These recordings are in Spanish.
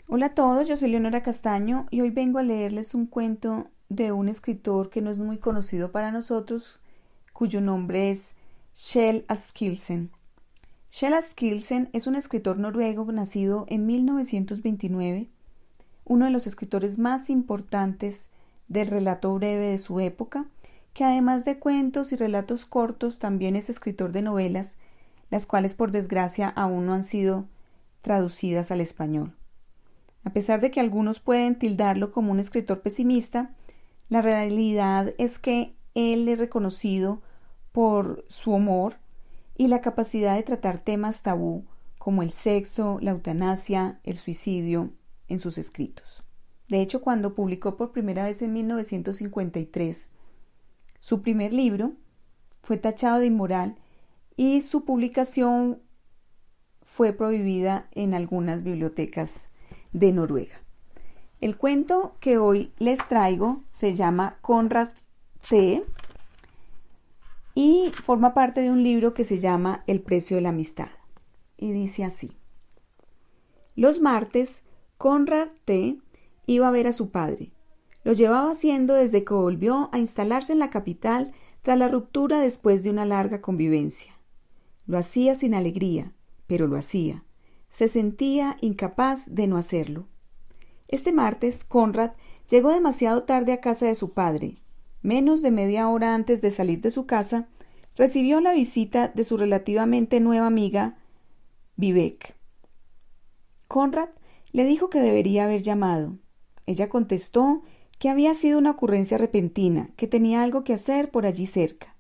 Hola a todos, yo soy Leonora Castaño y hoy vengo a leerles un cuento de un escritor que no es muy conocido para nosotros, cuyo nombre es Kjell Askildsen. Kjell Askildsen es un escritor noruego nacido en 1929, uno de los escritores más importantes del relato breve de su época, que además de cuentos y relatos cortos también es escritor de novelas, las cuales por desgracia aún no han sido traducidas al español. A pesar de que algunos pueden tildarlo como un escritor pesimista, la realidad es que él es reconocido por su humor y la capacidad de tratar temas tabú como el sexo, la eutanasia, el suicidio en sus escritos. De hecho, cuando publicó por primera vez en 1953 su primer libro, fue tachado de inmoral y su publicación fue prohibida en algunas bibliotecas de Noruega. El cuento que hoy les traigo se llama Konrad T. y forma parte de un libro que se llama El precio de la amistad. Y dice así: Los martes, Konrad T. iba a ver a su padre. Lo llevaba haciendo desde que volvió a instalarse en la capital tras la ruptura después de una larga convivencia. Lo hacía sin alegría, pero lo hacía. Se sentía incapaz de no hacerlo. Este martes, Konrad llegó demasiado tarde a casa de su padre. Menos de media hora antes de salir de su casa, recibió la visita de su relativamente nueva amiga, Vivek. Konrad le dijo que debería haber llamado. Ella contestó que había sido una ocurrencia repentina, que tenía algo que hacer por allí cerca.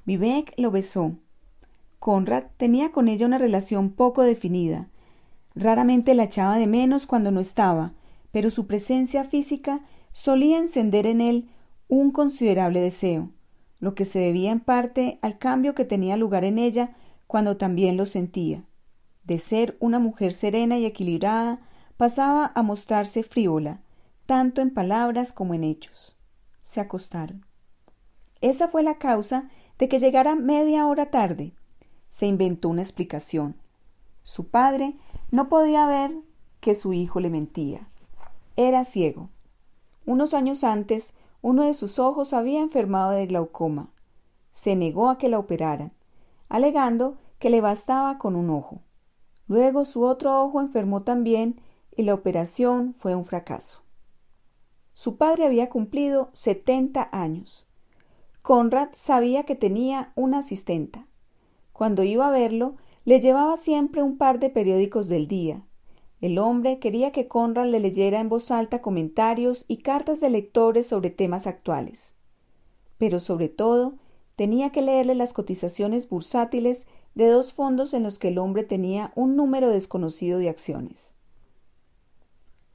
Vivek lo besó. Konrad tenía con ella una relación poco definida. Raramente la echaba de menos cuando no estaba, pero su presencia física solía encender en él un considerable deseo, lo que se debía en parte al cambio que tenía lugar en ella cuando también lo sentía. De ser una mujer serena y equilibrada, pasaba a mostrarse frívola, tanto en palabras como en hechos. Se acostaron. Esa fue la causa de que llegara media hora tarde. Se inventó una explicación. Su padre no podía ver que su hijo le mentía. Era ciego. Unos años antes, uno de sus ojos había enfermado de glaucoma. Se negó a que la operaran, alegando que le bastaba con un ojo. Luego su otro ojo enfermó también y la operación fue un fracaso. Su padre había cumplido 70 años. Konrad sabía que tenía una asistenta. Cuando iba a verlo, le llevaba siempre un par de periódicos del día. El hombre quería que Konrad le leyera en voz alta comentarios y cartas de lectores sobre temas actuales. Pero sobre todo, tenía que leerle las cotizaciones bursátiles de dos fondos en los que el hombre tenía un número desconocido de acciones.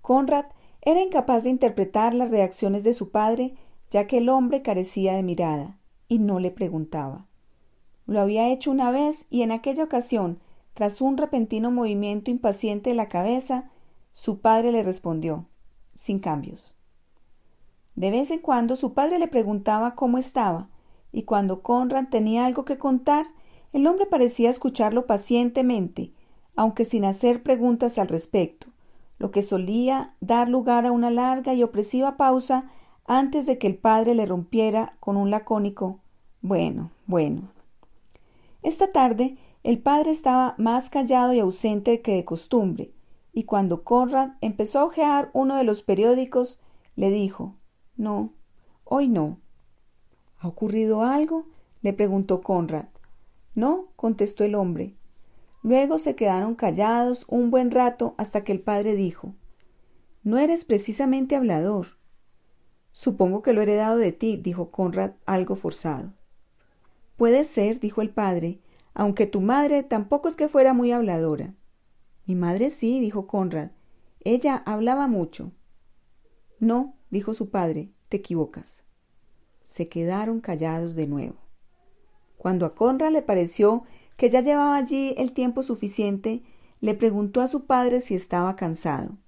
Konrad era incapaz de interpretar las reacciones de su padre, ya que el hombre carecía de mirada, y no le preguntaba. Lo había hecho una vez y en aquella ocasión, tras un repentino movimiento impaciente de la cabeza, su padre le respondió, sin cambios. De vez en cuando su padre le preguntaba cómo estaba, y cuando Konrad tenía algo que contar, el hombre parecía escucharlo pacientemente, aunque sin hacer preguntas al respecto, lo que solía dar lugar a una larga y opresiva pausa antes de que el padre le rompiera con un lacónico «Bueno, bueno». Esta tarde el padre estaba más callado y ausente que de costumbre, y cuando Konrad empezó a hojear uno de los periódicos, le dijo «No, hoy no». ¿Ha ocurrido algo?, le preguntó Konrad. No, contestó el hombre. Luego se quedaron callados un buen rato hasta que el padre dijo «No eres precisamente hablador». «Supongo que lo he heredado de ti», dijo Konrad algo forzado. «Puede ser», dijo el padre, «aunque tu madre tampoco es que fuera muy habladora». «Mi madre sí», dijo Konrad. «Ella hablaba mucho». «No», dijo su padre, «te equivocas». Se quedaron callados de nuevo. Cuando a Konrad le pareció que ya llevaba allí el tiempo suficiente, le preguntó a su padre si estaba cansado.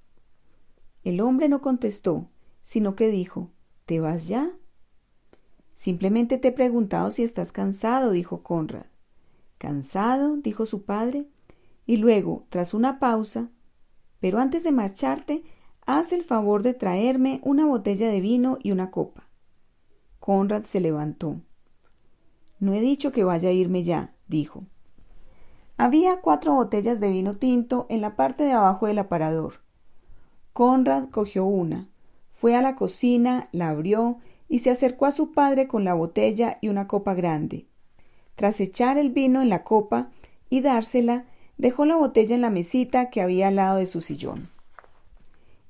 El hombre no contestó, sino que dijo «¿Te vas ya?» «Simplemente te he preguntado si estás cansado», dijo Konrad. «¿Cansado?», dijo su padre, y luego, tras una pausa, Pero antes de marcharte, haz el favor de traerme una botella de vino y una copa. Conrad se levantó. No he dicho que vaya a irme ya, dijo. Había 4 botellas de vino tinto en la parte de abajo del aparador. Conrad cogió una, fue a la cocina, la abrió y se acercó a su padre con la botella y una copa grande. Tras echar el vino en la copa y dársela, dejó la botella en la mesita que había al lado de su sillón.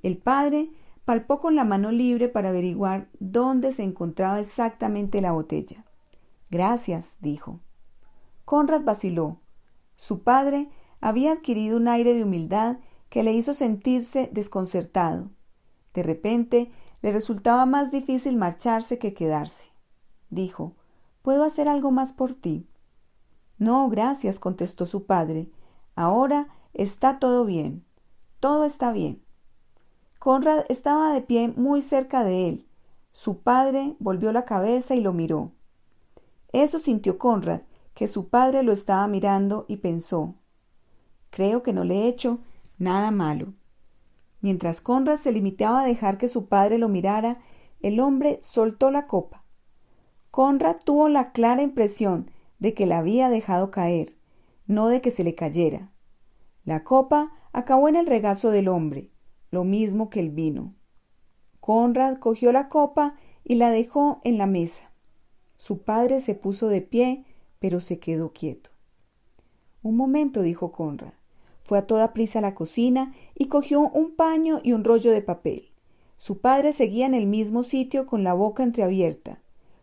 El padre palpó con la mano libre para averiguar dónde se encontraba exactamente la botella. Gracias, dijo. Conrad vaciló. Su padre había adquirido un aire de humildad que le hizo sentirse desconcertado. De repente le resultaba más difícil marcharse que quedarse. Dijo, ¿puedo hacer algo más por ti? No, gracias, contestó su padre. Ahora está todo bien. Todo está bien. Conrad estaba de pie muy cerca de él. Su padre volvió la cabeza y lo miró. Eso sintió Conrad, que su padre lo estaba mirando y pensó, creo que no le he hecho nada malo. Mientras Conrad se limitaba a dejar que su padre lo mirara, el hombre soltó la copa. Conrad tuvo la clara impresión de que la había dejado caer, no de que se le cayera. La copa acabó en el regazo del hombre, lo mismo que el vino. Conrad cogió la copa y la dejó en la mesa. Su padre se puso de pie, pero se quedó quieto. Un momento, dijo Conrad. Fue a toda prisa a la cocina y cogió un paño y un rollo de papel. Su padre seguía en el mismo sitio con la boca entreabierta.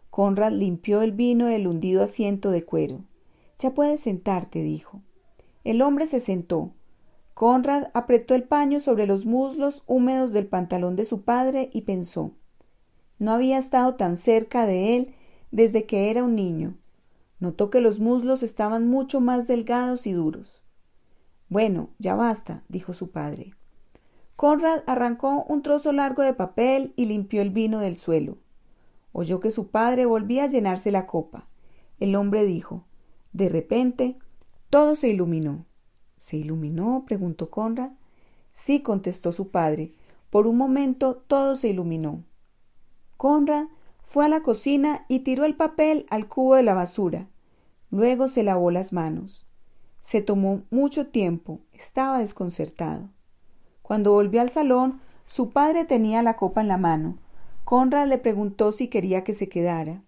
Conrad limpió el vino del hundido asiento de cuero. Ya puedes sentarte, dijo. El hombre se sentó. Conrad apretó el paño sobre los muslos húmedos del pantalón de su padre y pensó. No había estado tan cerca de él desde que era un niño. Notó que los muslos estaban mucho más delgados y duros. Bueno, ya basta, dijo su padre. Conrad arrancó un trozo largo de papel y limpió el vino del suelo. Oyó que su padre volvía a llenarse la copa. El hombre dijo. De repente, todo se iluminó. ¿Se iluminó?, preguntó Conrad. Sí, contestó su padre. Por un momento todo se iluminó. Conrad fue a la cocina y tiró el papel al cubo de la basura. Luego se lavó las manos. Se tomó mucho tiempo. Estaba desconcertado. Cuando volvió al salón, su padre tenía la copa en la mano. Conrad le preguntó si quería que se quedara.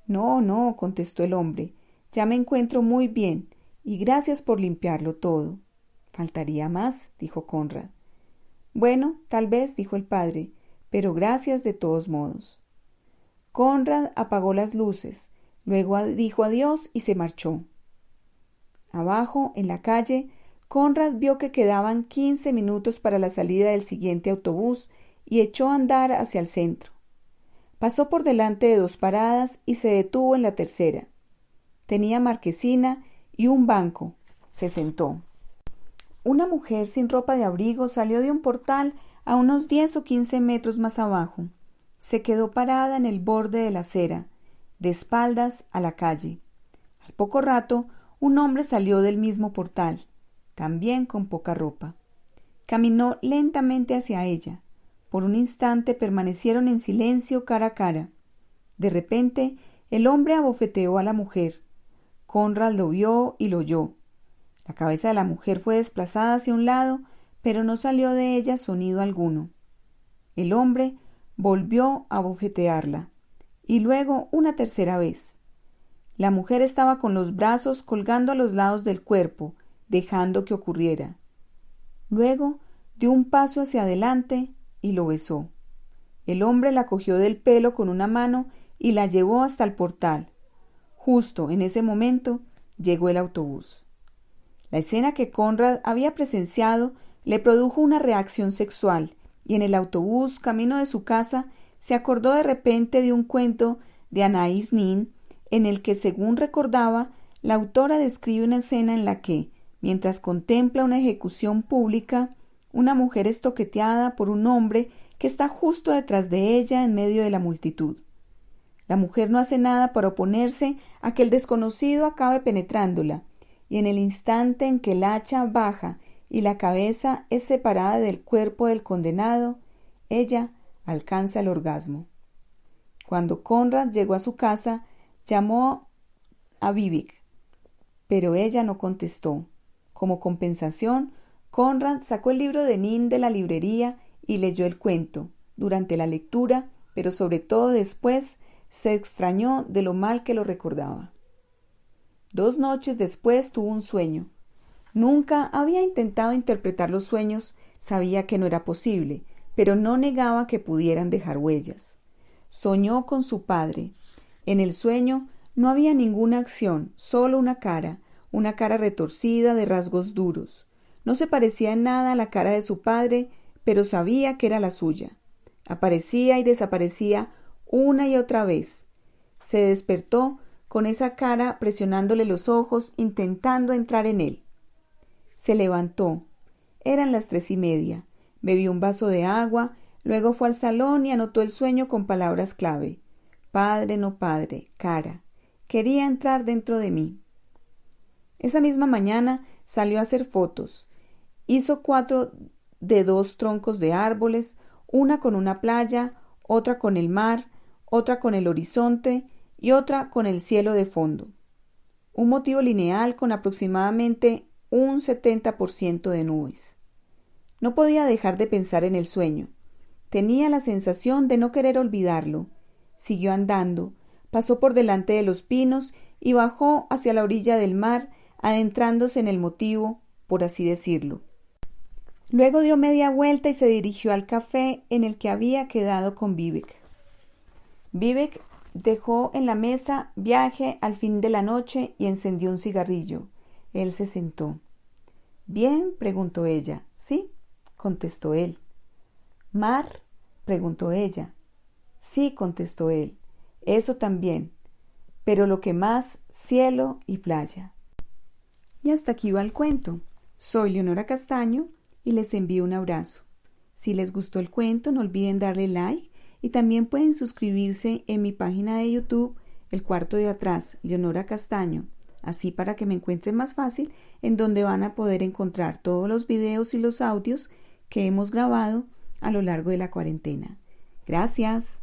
No, no, contestó el hombre. Ya me encuentro muy bien, y gracias por limpiarlo todo. Faltaría más, dijo Conrad. Bueno, tal vez, dijo el padre, pero gracias de todos modos. Conrad apagó las luces, luego dijo adiós y se marchó. Abajo, en la calle, Conrad vio que quedaban 15 minutos para la salida del siguiente autobús y echó a andar hacia el centro. Pasó por delante de 2 paradas y se detuvo en la tercera. Tenía marquesina y un banco. Se sentó. Una mujer sin ropa de abrigo salió de un portal a unos 10 o 15 metros más abajo. Se quedó parada en el borde de la acera, de espaldas a la calle. Al poco rato, un hombre salió del mismo portal, también con poca ropa. Caminó lentamente hacia ella. Por un instante permanecieron en silencio cara a cara. De repente, el hombre abofeteó a la mujer. Conrad lo vio y lo oyó. La cabeza de la mujer fue desplazada hacia un lado, pero no salió de ella sonido alguno. El hombre volvió a abofetearla, y luego una tercera vez. La mujer estaba con los brazos colgando a los lados del cuerpo, dejando que ocurriera. Luego dio un paso hacia adelante y lo besó. El hombre la cogió del pelo con una mano y la llevó hasta el portal. Justo en ese momento llegó el autobús. La escena que Conrad había presenciado le produjo una reacción sexual, y en el autobús, camino de su casa, se acordó de repente de un cuento de Anais Nin, en el que, según recordaba, la autora describe una escena en la que, mientras contempla una ejecución pública, una mujer es toqueteada por un hombre que está justo detrás de ella en medio de la multitud. La mujer no hace nada para oponerse a que el desconocido acabe penetrándola, y en el instante en que el hacha baja y la cabeza es separada del cuerpo del condenado, ella alcanza el orgasmo. Cuando Conrad llegó a su casa, llamó a Vivek, pero ella no contestó. Como compensación, Conrad sacó el libro de Nin de la librería y leyó el cuento. Durante la lectura, pero sobre todo después, se extrañó de lo mal que lo recordaba. 2 noches después tuvo un sueño. Nunca había intentado interpretar los sueños, sabía que no era posible, pero no negaba que pudieran dejar huellas. Soñó con su padre. En el sueño no había ninguna acción, solo una cara retorcida de rasgos duros. No se parecía en nada a la cara de su padre, pero sabía que era la suya. Aparecía y desaparecía una y otra vez. Se despertó con esa cara presionándole los ojos, intentando entrar en él. Se levantó. Eran las 3:30. Bebió un vaso de agua, luego fue al salón y anotó el sueño con palabras clave. Padre, no padre, cara. Quería entrar dentro de mí. Esa misma mañana salió a hacer fotos. Hizo 4 de 2 troncos de árboles, una con una playa, otra con el mar, otra con el horizonte y otra con el cielo de fondo. Un motivo lineal con aproximadamente un 70% de nubes. No podía dejar de pensar en el sueño. Tenía la sensación de no querer olvidarlo. Siguió andando, pasó por delante de los pinos y bajó hacia la orilla del mar, adentrándose en el motivo, por así decirlo. Luego dio media vuelta y se dirigió al café en el que había quedado con Vivek. Vivek dejó en la mesa Viaje al fin de la noche y encendió un cigarrillo. Él se sentó. «¿Bien?», preguntó ella. «Sí», contestó él. «¿Mar?», preguntó ella. «Sí», contestó él. «Eso también, pero lo que más, cielo y playa». Y hasta aquí va el cuento. Soy Leonora Castaño y les envío un abrazo. Si les gustó el cuento, no olviden darle like y también pueden suscribirse en mi página de YouTube, El Cuarto de Atrás, Leonora Castaño, así para que me encuentren más fácil, en donde van a poder encontrar todos los videos y los audios que hemos grabado a lo largo de la cuarentena. Gracias.